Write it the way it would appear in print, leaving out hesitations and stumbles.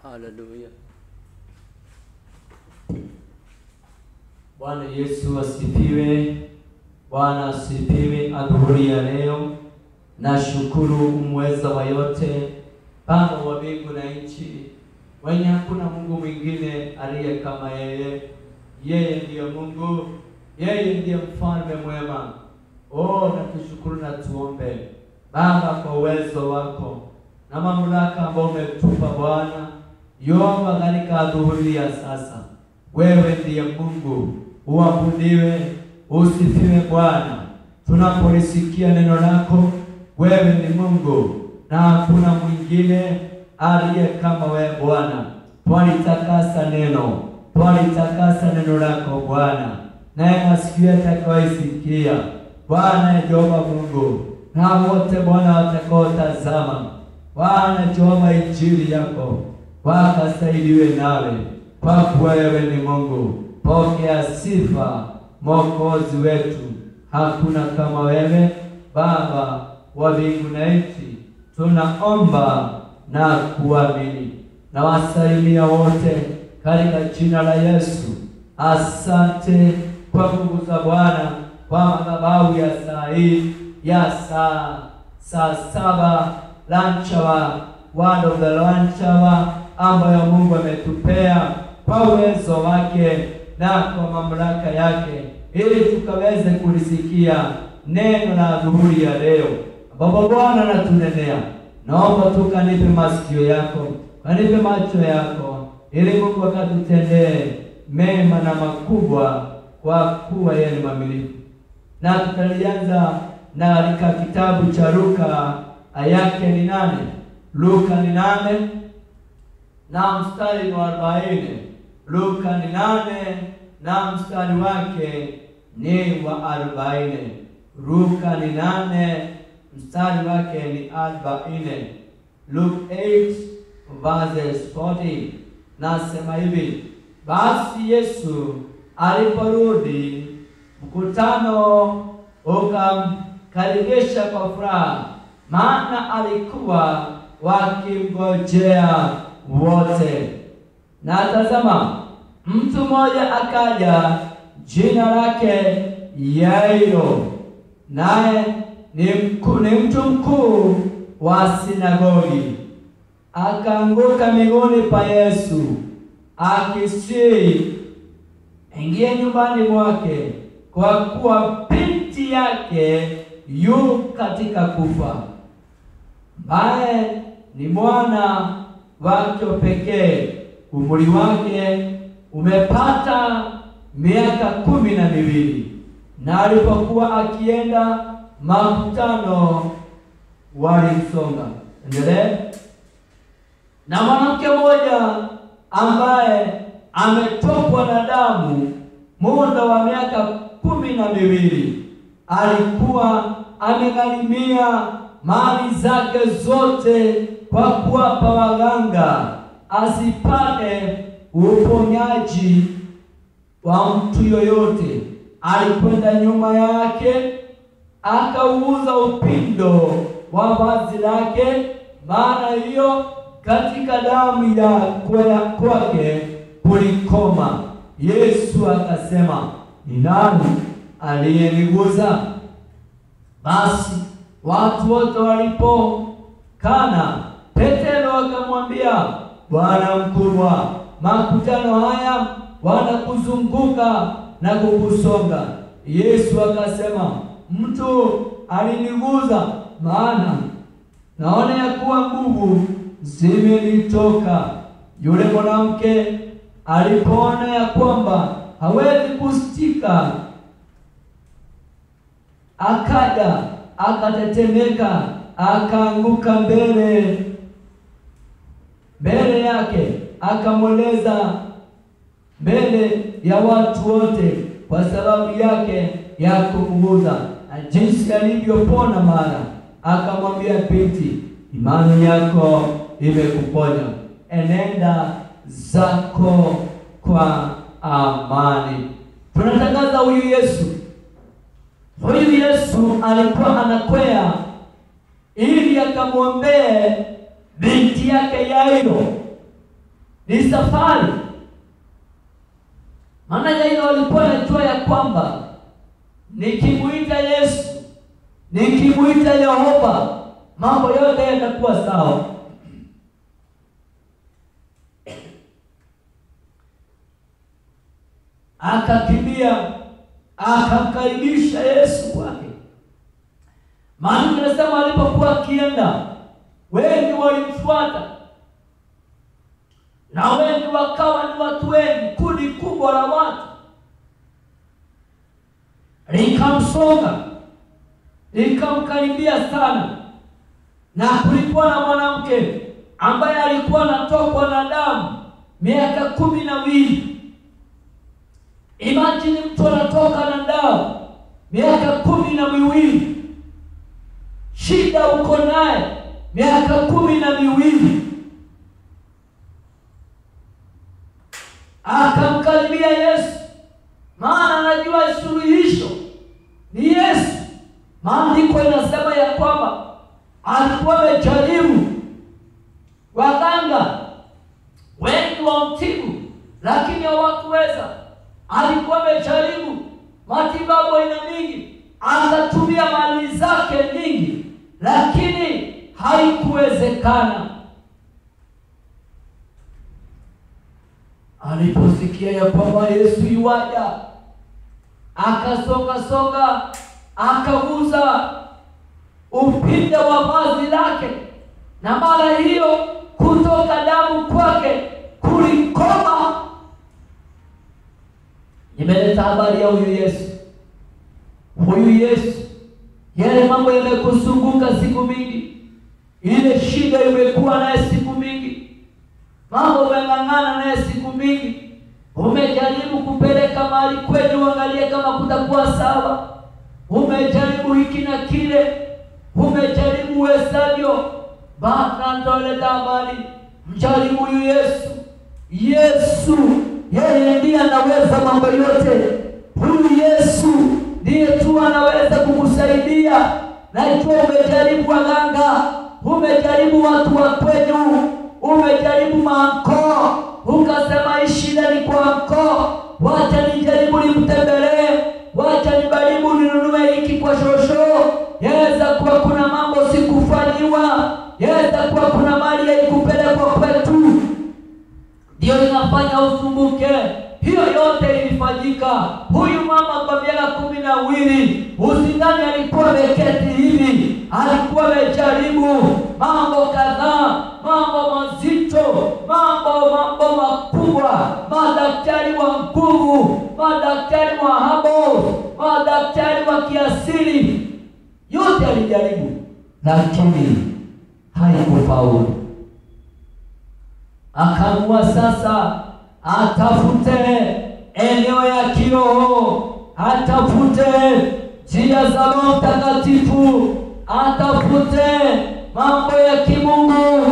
Hallelujah. Bwana Yesu asifiwe. Bwana asifiwe. Adhuhuri ya leo nashukuru umweza wa yote, Baba wa mbingu na nchi, wenye hakuna Mungu mwingine aliye kama yeye. Yeye ndiye Mungu, yeye ndiye mfalme mwema. Na tushukuru na tuombe. Baba, kwa uwezo wako na mamlaka ambayo umetupa Bwana, yomba katika adhuhuri ya sasa. Wewe ndiye Mungu, uabudiwe, usifiwe Bwana. Tunapolisikia neno lako, wewe ni Mungu na hakuna mwingine aliye kama wewe Bwana. Twalitakasa neno lako Bwana, naye masikio yatakayoisikia Bwana Jehova Mungu, na wote Bwana watakaotazama Bwana Jehova injili yako wakasaidiwe nawe, kwa kuwa wewe ni Mungu. Pokea sifa Mwokozi wetu, hakuna kama wewe Baba wa mbingu na nchi. Tunaomba na kuamini. Na wasalimia wote katika jina la Yesu. Asante kwa nguvu za Bwana, kwa madhabahu ya saa hii ya saa 7 lunch hour, word of the lunch hour ambayo Mungu ametupea kwa uwezo wake na kwa mamlaka yake, ili tukaweze kulisikia neno la adhuhuri ya leo. Baba Bwana natunenea, naomba tukanipe masikio yako, kanipe macho yako, ili Mungu akatutendee mema na makubwa, kwa kuwa yeye ni mwaminifu. Na tutalianza na katika kitabu cha Luka, ayake ni 8. Luka ni 8 na mstari wa 40. Luka ni 8 na mstari wake ni wa 40. Luka ni 8 mstari wake ni 40. Luke 8 verses 40 nasema hivi: basi Yesu aliporudi, mkutano ukamkaribisha kwa furaha, maana alikuwa wakimgojea wote. Na tazama, mtu mmoja akaja, jina lake Yairo, naye ni mtu mkuu wa sinagogi. Akaanguka miguuni pa Yesu, akisihi ingie nyumbani mwake, kwa kuwa binti yake yu katika kufa, ambaye ni mwana wake pekee. Umri wake umepata miaka 12. Na alipokuwa akienda, makutano walimsonga. Endelee. Na mwanamke mmoja ambaye ametokwa na damu muda wa miaka 12, alikuwa amegharimia mali zake zote kwa kuwapa waganga, asipate uponyaji wa mtu yoyote. Alikwenda nyuma yake, akauza upindo wa vazi lake, maana hiyo katika damu ya kwake kulikoma. Yesu akasema, ni nani aliyenigusa? Basi watu wote walipokana, Petro akamwambia, Bwana mkubwa, makutano haya wanakuzunguka na kukusonga. Yesu akasema, mtu alinigusa, maana naona ya kuwa nguvu zimenitoka. Yule mwanamke alipoona ya kwamba hawezi kustika, akaja, akatetemeka, akaanguka mbele yake, akamweleza mbele ya watu wote kwa sababu yake ya kumgusa na jinsi alivyopona mara. Akamwambia, binti, imani yako imekuponya, enenda zako kwa amani. Tunatangaza huyu Yesu alikuwa anakwea ili akamwombee binti yake Yairo. ni safari. Maana yeye walikuwa wanajua ya kwamba nikimuita Yesu, nikimuita Yehova, mambo yote yatakuwa sawa. Akakimbia, akamkaribisha Yesu kwake. Maana tunasema alipokuwa akienda, wengi walimfuata, na wengi wakawa ni watu wengi, kundi kubwa la watu likamsonga, likamkaribia sana. Na kulikuwa na mwanamke ambaye alikuwa anatokwa na damu miaka 12. Imagine mtu anatoka na damu miaka 12. Shida uko naye miaka 12. Akamkaribia Yesu, maana anajua suluhisho ni Yesu. Maandiko inasema ya kwamba alikuwa amejaribu waganga wengi wamtibu, lakini hawakuweza. Alikuwa amejaribu matibabu aina mingi, akatumia mali zake nyingi, lakini haikuwezekana. Aliposikia ya kwamba Yesu yuaja, akasonga, akaguza upinde wa vazi lake, na mara hiyo kutoka damu kwake kulikoma. Nimeleta habari ya huyu Yesu. Huyu Yesu, yale mambo yamekuzunguka siku mingi, ile shida imekuwa naye siku mingi, mambo umeng'ang'ana naye siku mingi, umejaribu kupeleka mahali kwenu uangalie kama kutakuwa sawa, umejaribu hiki na kile, umejaribu uwezavyo. Bwana ndoleta habari, mjaribu huyu Yesu. Yesu, yeye ndiye anaweza mambo yote. Huyu Yesu ndiye tu anaweza kukusaidia. Na ikiwa umejaribu waganga, umejaribu watu wa kwenu, umejaribu maanko, ukasema shida ni kwa anko, wacha nijaribu nimtembelee, wacha nibaribu ninunue hiki kwa shosho, yaweza kuwa kuna mambo sikufanywa, yaweza kuwa kuna mali haikupelekwa kwetu, ndio inafanya usumbuke. Hiyo yote ilifanyika. Huyu mama kwa miaka 12, usidhani alikuwa ameketi hivi. Alikuwa amejaribu mambo kadhaa, mambo mazito, mambo makubwa. Madaktari wa nguvu, madaktari wa habo, madaktari wa kiasili, yote alijaribu, lakini haikufaulu. Akaamua sasa atafute eneo ya kiroho, atafute njia za Roho Mtakatifu, atafute mambo ya kimungu,